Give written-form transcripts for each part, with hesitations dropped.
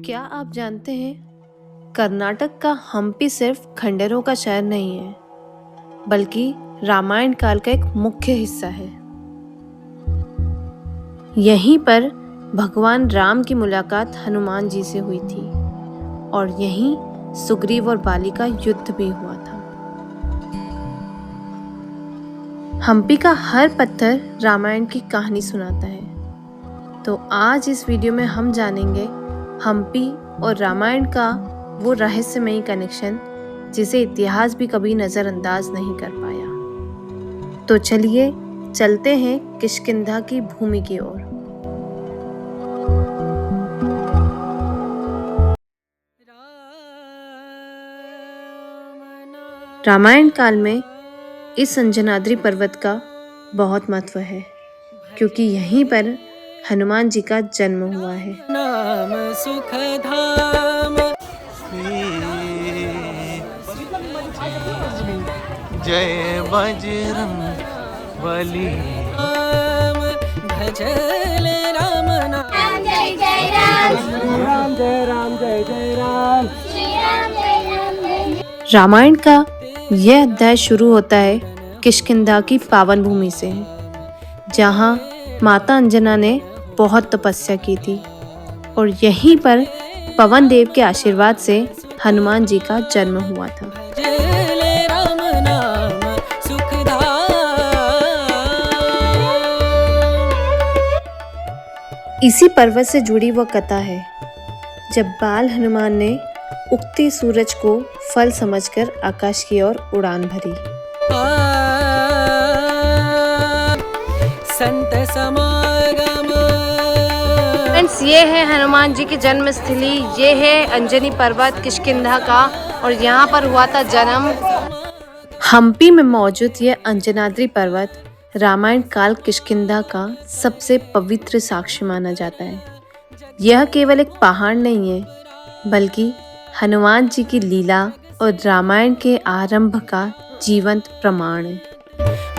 क्या आप जानते हैं कर्नाटक का हम्पी सिर्फ खंडरों का शहर नहीं है, बल्कि रामायण काल का एक मुख्य हिस्सा है। यहीं पर भगवान राम की मुलाकात हनुमान जी से हुई थी और यहीं सुग्रीव और बाली का युद्ध भी हुआ था। हम्पी का हर पत्थर रामायण की कहानी सुनाता है। तो आज इस वीडियो में हम जानेंगे हम्पी और रामायण का वो रहस्यमयी कनेक्शन जिसे इतिहास भी कभी नज़रअंदाज नहीं कर पाया। तो चलिए चलते हैं किष्किंधा की भूमि की ओर। रामायण काल में इस अंजनाद्री पर्वत का बहुत महत्व है, क्योंकि यहीं पर हनुमान जी का जन्म हुआ है। नाम सुख धाम जय बजरंग बली भजल राम नाम जय जय राम जय राम जय जय राम रामायण का यह अध्याय शुरू होता है किष्किंधा की पावन भूमि से, जहाँ माता अंजना ने बहुत तपस्या की थी और यहीं पर पवन देव के आशीर्वाद से हनुमान जी का जन्म हुआ था। राम नाम सुख धाम। इसी पर्वत से जुड़ी वह कथा है जब बाल हनुमान ने उगते सूरज को फल समझकर आकाश की ओर उड़ान भरी। संत समागम। फ्रेंड्स, ये है हनुमान जी की जन्म स्थली, ये है अंजनी पर्वत किष्किंधा का, और यहाँ पर हुआ था जन्म। हम्पी में मौजूद यह अंजनाद्री पर्वत रामायण काल किष्किंधा का सबसे पवित्र साक्ष्य माना जाता है। यह केवल एक पहाड़ नहीं है, बल्कि हनुमान जी की लीला और रामायण के आरंभ का जीवंत प्रमाण है।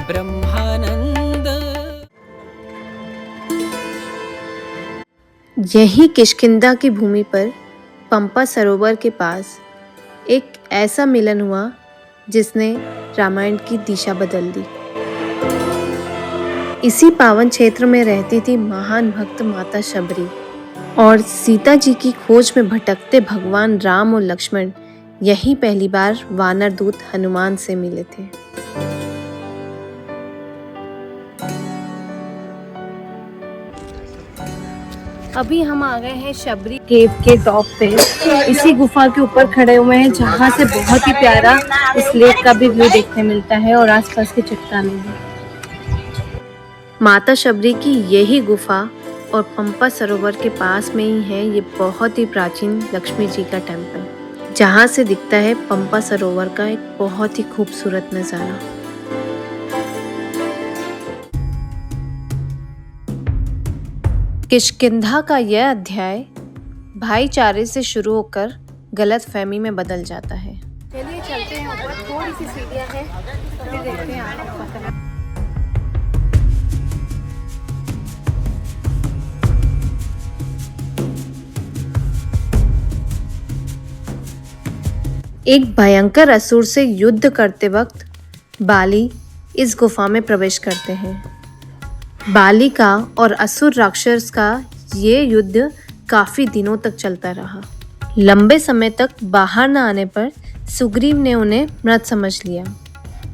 ब्रह्मानंद। यही किष्किंधा की भूमि पर पंपा सरोवर के पास एक ऐसा मिलन हुआ जिसने रामायण की दिशा बदल दी। इसी पावन क्षेत्र में रहती थी महान भक्त माता शबरी, और सीता जी की खोज में भटकते भगवान राम और लक्ष्मण यही पहली बार वानर दूत हनुमान से मिले थे। अभी हम आ गए हैं शबरी केव के टॉप पे। इसी गुफा के ऊपर खड़े हुए हैं, जहाँ से बहुत ही प्यारा इस लेक का भी व्यू देखने मिलता है और आसपास के चट्टानें भी। माता शबरी की यही गुफा और पंपा सरोवर के पास में ही है ये बहुत ही प्राचीन लक्ष्मी जी का टेम्पल, जहाँ से दिखता है पंपा सरोवर का एक बहुत ही खूबसूरत नज़ारा। किष्किंधा का यह अध्याय भाईचारे से शुरू होकर गलतफहमी में बदल जाता है। चलिए चलते हैं ऊपर, थोड़ी सी सीढ़ियां हैं, फिर देखते हैं आगे पता। एक भयंकर असुर से युद्ध करते वक्त बाली इस गुफा में प्रवेश करते हैं। बाली का और असुर राक्षस का ये युद्ध काफी दिनों तक चलता रहा। लंबे समय तक बाहर न आने पर सुग्रीव ने उन्हें मृत समझ लिया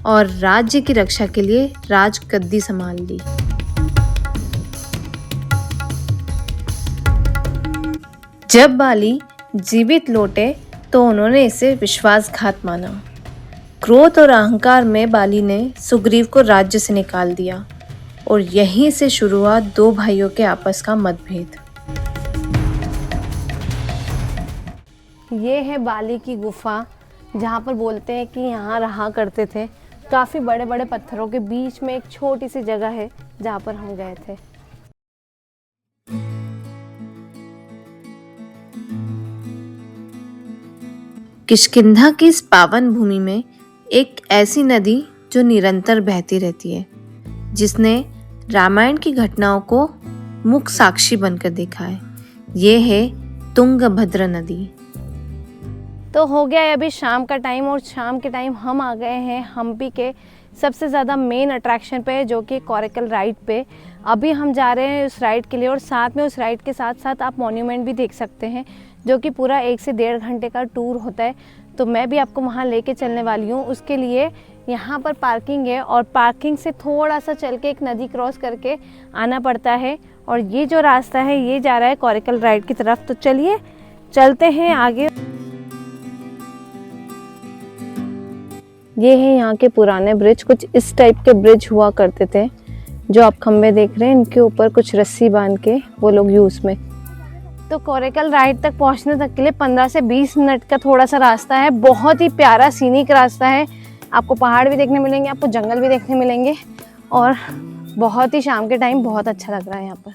और राज्य की रक्षा के लिए राजगद्दी संभाल ली। जब बाली जीवित लौटे तो उन्होंने इसे विश्वासघात माना। क्रोध और अहंकार में बाली ने सुग्रीव को राज्य से निकाल दिया और यहीं से शुरू हुआ दो भाइयों के आपस का मतभेद। ये है बाली की गुफा, जहाँ पर बोलते हैं कि यहाँ रहा करते थे। काफ़ी बड़े बड़े पत्थरों के बीच में एक छोटी सी जगह है जहाँ पर हम गए थे। किष्किंधा की इस पावन भूमि में एक ऐसी नदी जो निरंतर बहती रहती है, जिसने रामायण की घटनाओं को मुख्य साक्षी बनकर देखा है। ये है तुंगभद्र नदी। तो हो गया है अभी शाम का टाइम, और शाम के टाइम हम आ गए हैं हम्पी के सबसे ज़्यादा मेन अट्रैक्शन पे, जो कि कोरेकल राइड पे। अभी हम जा रहे हैं उस राइड के लिए, और साथ में उस राइड के साथ साथ आप मॉन्यूमेंट भी देख सकते हैं, जो कि पूरा 1 से 1.5 घंटे का टूर होता है। तो मैं भी आपको वहाँ लेके चलने वाली हूँ। उसके लिए यहाँ पर पार्किंग है, और पार्किंग से थोड़ा सा चल के एक नदी क्रॉस करके आना पड़ता है, और ये जो रास्ता है ये जा रहा है कोरेकल राइड की तरफ। तो चलिए चलते हैं आगे। ये है यहाँ के पुराने ब्रिज, कुछ इस टाइप के ब्रिज हुआ करते थे। जो आप खंबे देख रहे हैं इनके ऊपर कुछ रस्सी बांध के वो लोग यूज में। तो कोरेकल राइड तक पहुँचने तक के लिए 15 से 20 मिनट का थोड़ा सा रास्ता है। बहुत ही प्यारा सीनिक रास्ता है, आपको पहाड़ भी देखने मिलेंगे, आपको जंगल भी देखने मिलेंगे, और बहुत ही शाम के टाइम बहुत अच्छा लग रहा है यहाँ पर।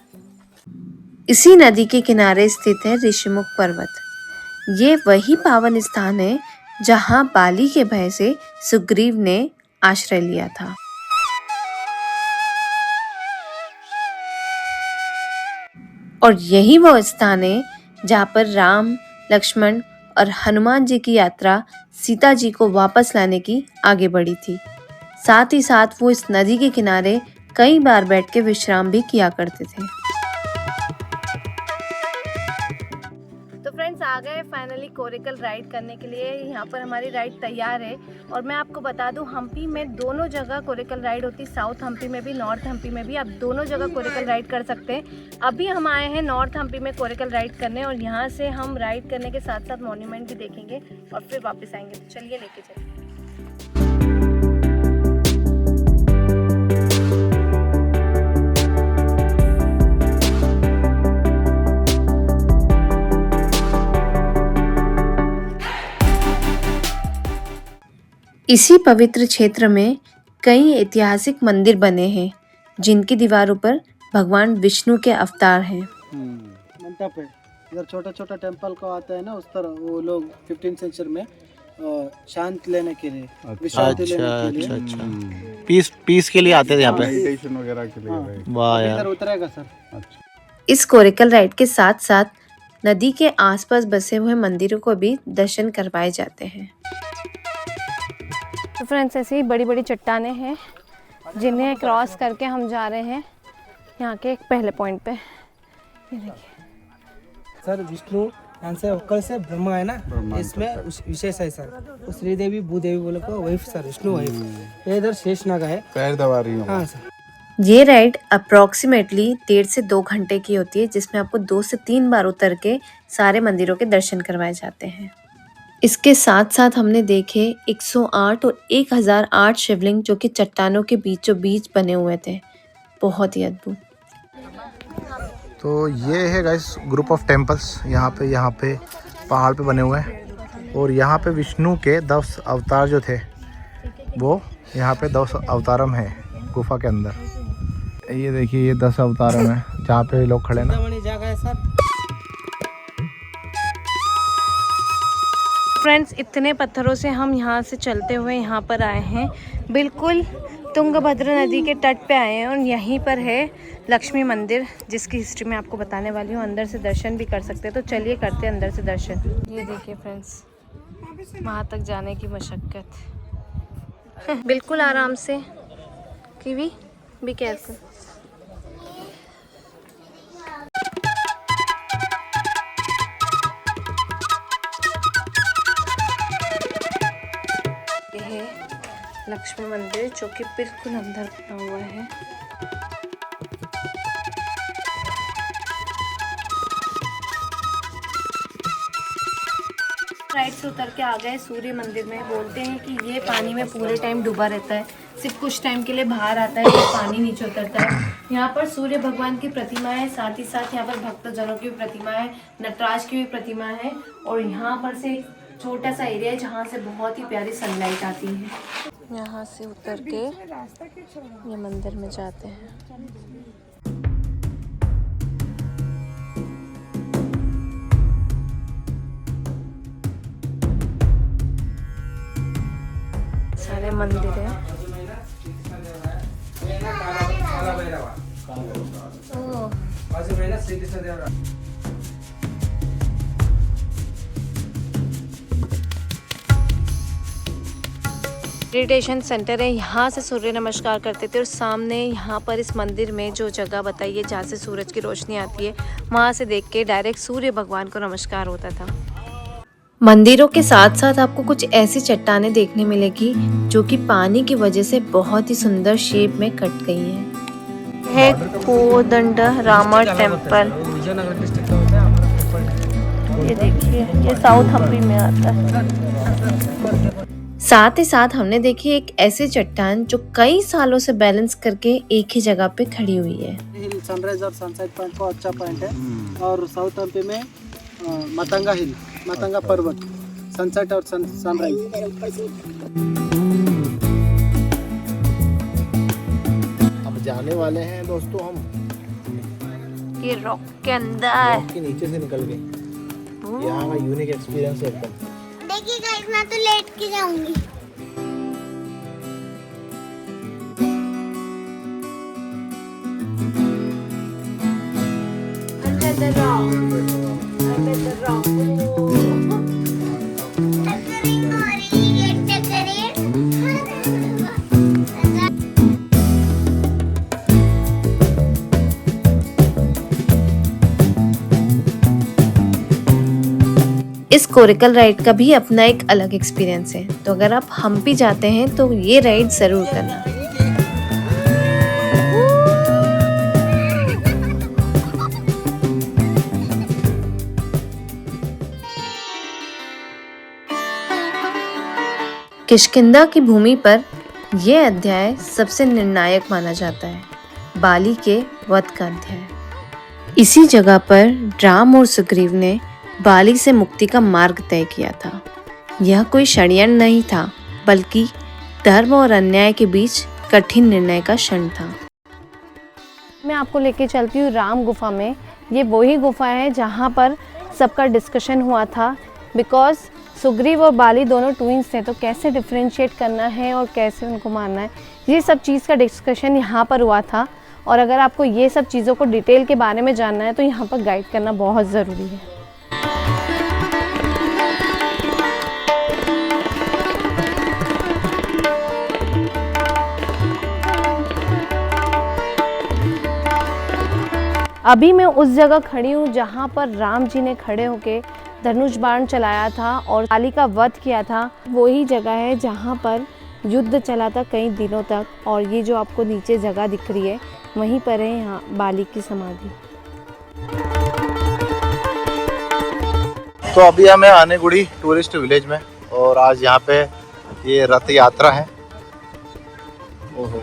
इसी नदी के किनारे स्थित है ऋषिमुख पर्वत। ये वही पावन स्थान है जहाँ बाली के भय से सुग्रीव ने आश्रय लिया था। और यही वो स्थान है जहाँ पर राम, लक्ष्मण और हनुमान जी की यात्रा सीता जी को वापस लाने की आगे बढ़ी थी। साथ ही साथ वो इस नदी के किनारे कई बार बैठ के विश्राम भी किया करते थे। तो फ्रेंड्स आ गए फाइनली कोरेकल राइड करने के लिए। यहाँ पर हमारी राइड तैयार है, और मैं आपको बता दूँ हम्पी में दोनों जगह कोरेकल राइड होती है। साउथ हम्पी में भी, नॉर्थ हम्पी में भी। आप दोनों जगह कोरेकल राइड कर सकते हैं। अभी हम आए हैं नॉर्थ हम्पी में कोरेकल राइड करने, और यहाँ से हम राइड करने के साथ साथ मॉन्यूमेंट भी देखेंगे और फिर वापस आएंगे। तो चलिए लेके चलिए। इसी पवित्र क्षेत्र में कई ऐतिहासिक मंदिर बने हैं, जिनकी दीवारों पर भगवान विष्णु के अवतार हैं। मंडप है इधर, छोटा छोटा टेम्पल को आता है ना, उस तरह वो लोग 15th सेंचुरी में शांत लेने के लिए, विश्रांति लेने के लिए। अच्छा। पीस के लिए आते थे यहाँ पे, मेडिटेशन वगैरह के लिए। वाह यार। इधर उतरेगा सर। अच्छा। इस कोरेकल राइड के साथ साथ नदी के आसपास बसे हुए मंदिरों को भी दर्शन करवाए जाते हैं। तो फ्रेंड्स ऐसी बड़ी बड़ी चट्टानें हैं जिन्हें क्रॉस करके हम जा रहे हैं यहाँ के एक पहले पॉइंट पे। ये देखिए सर, विष्णु यहाँ से होकर से ब्रह्मा है ना, इसमें विशेष है सर। श्रीदेवी भूदेवी बोले को वाइफ सर, विष्णु वाइफ। ये इधर शेषनाग है, पैर दबा रही हूँ। हाँ सर। ये राइड अप्रोक्सीमेटली 1.5 से 2 घंटे की होती है, जिसमें आपको 2 से 3 बार उतर के सारे मंदिरों के दर्शन करवाए जाते हैं। इसके साथ साथ हमने देखे 108 और 1008 शिवलिंग, जो कि चट्टानों के बीचों बीच बने हुए थे। बहुत ही अद्भुत। तो ये है गाइस ग्रुप ऑफ टेम्पल्स यहाँ पे पहाड़ पे बने हुए हैं, और यहाँ पे विष्णु के 10 अवतार जो थे वो यहाँ पे 10 अवतारम है गुफा के अंदर। ये देखिए ये 10 अवतारम है जहाँ पे लोग खड़े ना। जगह है सर। फ्रेंड्स इतने पत्थरों से हम यहाँ से चलते हुए यहाँ पर आए हैं, बिल्कुल तुंगभद्र नदी के तट पे आए हैं, और यहीं पर है लक्ष्मी मंदिर, जिसकी हिस्ट्री मैं आपको बताने वाली हूँ। अंदर से दर्शन भी कर सकते हैं, तो चलिए करते हैं अंदर से दर्शन। ये देखिए फ्रेंड्स, वहाँ तक जाने की मशक्क़त। बिल्कुल आराम से। Kiwi be careful. लक्ष्मी मंदिर जो कि बिल्कुल अंदर बना हुआ है। राइट से उतर के आ गए सूर्य मंदिर में। बोलते हैं कि ये पानी में पूरे टाइम डूबा रहता है, सिर्फ कुछ टाइम के लिए बाहर आता है तो पानी नीचे उतरता है। यहाँ पर सूर्य भगवान की प्रतिमा है, साथ ही साथ यहाँ पर भक्तजनों की प्रतिमा है, नटराज की भी प्रतिमा है, और यहाँ पर से एक छोटा सा एरिया है जहाँ से बहुत ही प्यारी सनलाइट आती है। यहाँ से उतर के ये मंदिर में जाते हैं। सारे मंदिर हैं। मेडिटेशन सेंटर है, यहाँ से सूर्य नमस्कार करते थे और सामने यहाँ पर इस मंदिर में जो जगह बताई है जहाँ से सूरज की रोशनी आती है, वहाँ से देख के डायरेक्ट सूर्य भगवान को नमस्कार होता था। मंदिरों के साथ साथ आपको कुछ ऐसी चट्टानें देखने मिलेगी जो कि पानी की वजह से बहुत ही सुंदर शेप में कट गई है कोदंड रामा टेम्पल। विजयनगर डिस्ट्रिक्ट का होता है हमारा टेम्पल। ये देखिए, ये साउथ हम्पी में आता है। साथ ही साथ हमने देखी एक ऐसी चट्टान जो कई सालों से बैलेंस करके एक ही जगह पे खड़ी हुई है। हिल सनराइज और सनसेट पॉइंट को अच्छा पॉइंट है। और साउथ हम्पी में मतंगा हिल, मतंगा पर्वत, सनसेट और सनराइज। अब जाने वाले हैं दोस्तों हम ये रॉक के अंदर, रॉक के नीचे से निकल गए। यहाँ का यूनिक एक्सपीरियंस है एकदम। देखिए गाइस, मैं तो लेट के जाऊंगी। इस कोरिकल राइड का भी अपना एक अलग एक्सपीरियंस है, तो अगर आप हम्पी जाते हैं तो ये राइड जरूर करना। किष्किंधा की भूमि पर यह अध्याय सबसे निर्णायक माना जाता है, बाली के वध का अध्याय। इसी जगह पर राम और सुग्रीव ने बाली से मुक्ति का मार्ग तय किया था। यह कोई षड्यंत्र नहीं था, बल्कि धर्म और अन्याय के बीच कठिन निर्णय का क्षण था। मैं आपको लेके चलती हूँ राम गुफा में। ये वही गुफा है जहाँ पर सबका डिस्कशन हुआ था, बिकॉज सुग्रीव और बाली दोनों ट्विंस थे, तो कैसे डिफ्रेंशिएट करना है और कैसे उनको मारना है, ये सब चीज़ का डिस्कशन यहाँ पर हुआ था। और अगर आपको ये सब चीज़ों को डिटेल के बारे में जानना है तो यहाँ पर गाइड करना बहुत ज़रूरी है। अभी मैं उस जगह खड़ी हूँ जहाँ पर राम जी ने खड़े होके धनुष बाण चलाया था और बाली का वध किया था। वही जगह है जहाँ पर युद्ध चला था कई दिनों तक, और ये जो आपको नीचे जगह दिख रही है वहीं पर है यहाँ बाली की समाधि। तो अभी हमें आनेगुड़ी टूरिस्ट विलेज में, और आज यहाँ पे ये रथ यात्रा है। ओहो,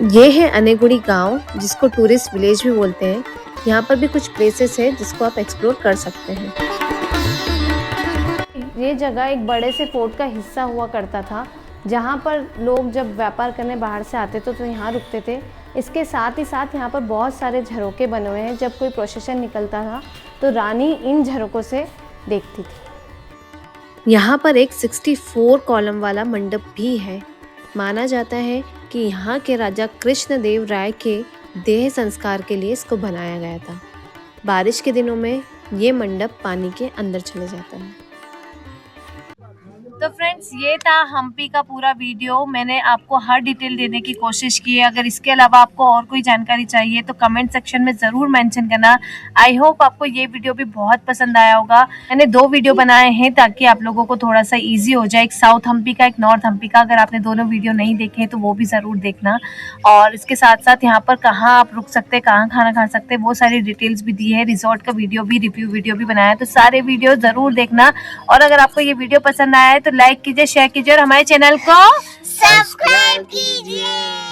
ये है अनेगुड़ी गांव, जिसको टूरिस्ट विलेज भी बोलते हैं। यहाँ पर भी कुछ प्लेसेस है जिसको आप एक्सप्लोर कर सकते हैं। ये जगह एक बड़े से फोर्ट का हिस्सा हुआ करता था, जहाँ पर लोग जब व्यापार करने बाहर से आते थे तो यहाँ रुकते थे। इसके साथ ही साथ यहाँ पर बहुत सारे झरोके बने हुए हैं। जब कोई प्रोसेशन निकलता था तो रानी इन झरोकों से देखती थी। यहाँ पर एक 64 कॉलम वाला मंडप भी है। माना जाता है कि यहाँ के राजा कृष्णदेव राय के देह संस्कार के लिए इसको बनाया गया था। बारिश के दिनों में ये मंडप पानी के अंदर चले जाता है। तो फ्रेंड्स, ये था हम्पी का पूरा वीडियो। मैंने आपको हर डिटेल देने की कोशिश की है। अगर इसके अलावा आपको और कोई जानकारी चाहिए तो कमेंट सेक्शन में ज़रूर मेंशन करना। आई होप आपको ये वीडियो भी बहुत पसंद आया होगा। मैंने 2 वीडियो बनाए हैं ताकि आप लोगों को थोड़ा सा इजी हो जाए, एक साउथ हम्पी का, एक नॉर्थ हम्पी का। अगर आपने दोनों वीडियो नहीं देखे तो वो भी ज़रूर देखना। और इसके साथ साथ यहाँ पर कहाँ आप रुक सकते, कहाँ खाना खा सकते, वो सारी डिटेल्स भी दी है। रिजॉर्ट का वीडियो भी, रिव्यू वीडियो भी बनाया है, तो सारे वीडियो ज़रूर देखना। और अगर आपको ये वीडियो पसंद आया है तो लाइक कीजिए, शेयर कीजिए और हमारे चैनल को सब्सक्राइब कीजिए।